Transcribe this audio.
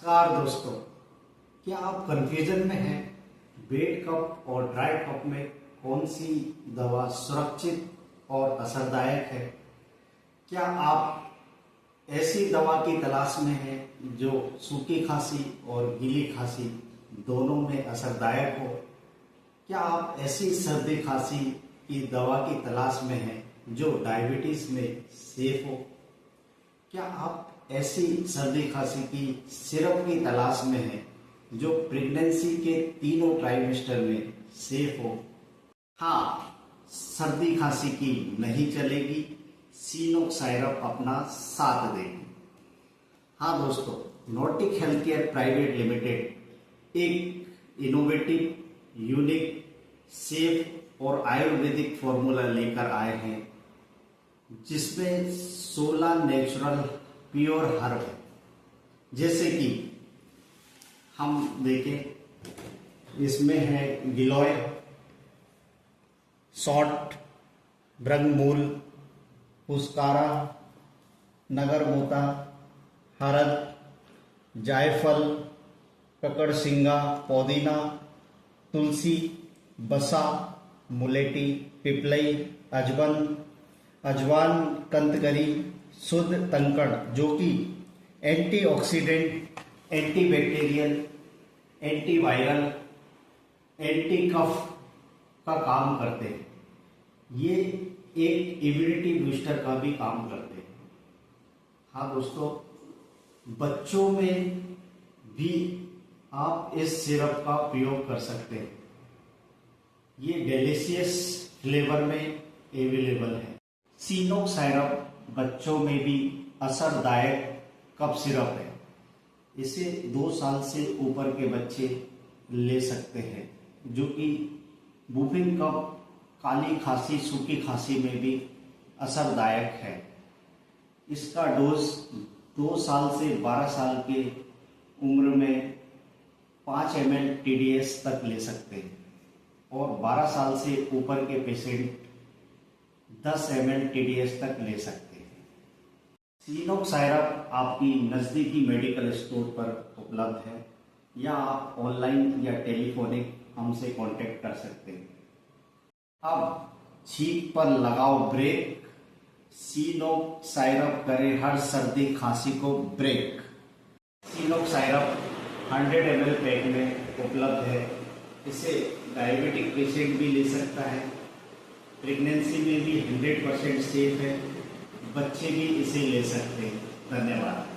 नमस्कार दोस्तों, क्या आप कंफ्यूजन में हैं? वेट कप और ड्राई कप में कौन सी दवा सुरक्षित और असरदायक है? क्या आप ऐसी दवा की तलाश में हैं जो सूखी खांसी और गीली खांसी दोनों में असरदायक हो? क्या आप ऐसी सर्दी खांसी की दवा की तलाश में हैं जो डायबिटीज में सेफ हो? क्या आप ऐसी सर्दी खांसी की सिरप की तलाश में हैं जो प्रेगनेंसी के तीनों ट्राइमेस्टर में सेफ हो? हाँ, सर्दी खांसी की नहीं चलेगी, सीनोक साइरप अपना साथ देगी। हाँ दोस्तों, Nordic health care private limited एक इनोवेटिव, यूनिक, सेफ और आयुर्वेदिक फॉर्मूला लेकर आए हैं जिसमें 16 नेचुरल प्योर हर्ब है। जैसे कि हम देखें, इसमें है गिलोय, सौंठ, ब्रह्ममूल, पुस्कारा, नगरमोता, हरद, जायफल, ककड़सिंगा, पुदीना, तुलसी, बसा, मुलेठी, पिपलई, अजवान, कंतकरी, शुद्ध तंकड़ जो कि एंटीऑक्सीडेंट, एंटीबैक्टीरियल, एंटीवायरल, एंटी कफ का काम करते हैं। ये एक इम्यूनिटी बूस्टर का भी काम करते हैं। हाँ दोस्तों, बच्चों में भी आप इस सिरप का प्रयोग कर सकते हैं। ये डिलीशियस फ्लेवर में अवेलेबल है। सीनोक साइरप बच्चों में भी असरदायक कफ सिरप है। इसे 2 साल से ऊपर के बच्चे ले सकते हैं, जो कि वूफिंग कफ, काली खांसी, सूखी खांसी में भी असरदायक है। इसका डोज 2 साल से 12 साल के उम्र में 5 ml TDS तक ले सकते हैं और 12 साल से ऊपर के पेशेंट 10 ml TDS तक ले सकते हैं। सीनोक साइरप आपकी नज़दीकी मेडिकल स्टोर पर उपलब्ध है या आप ऑनलाइन या टेलीफोनिक हमसे कांटेक्ट कर सकते हैं। अब छींक पर लगाओ ब्रेक, सीनोक साइरप करे हर सर्दी खांसी को ब्रेक। सीनोक साइरप 100 ml पैक में उपलब्ध है। इसे डायबिटिक पेशेंट भी ले सकता है। प्रेगनेंसी में भी 100% सेफ है। बच्चे भी इसे ले सकते हैं। धन्यवाद।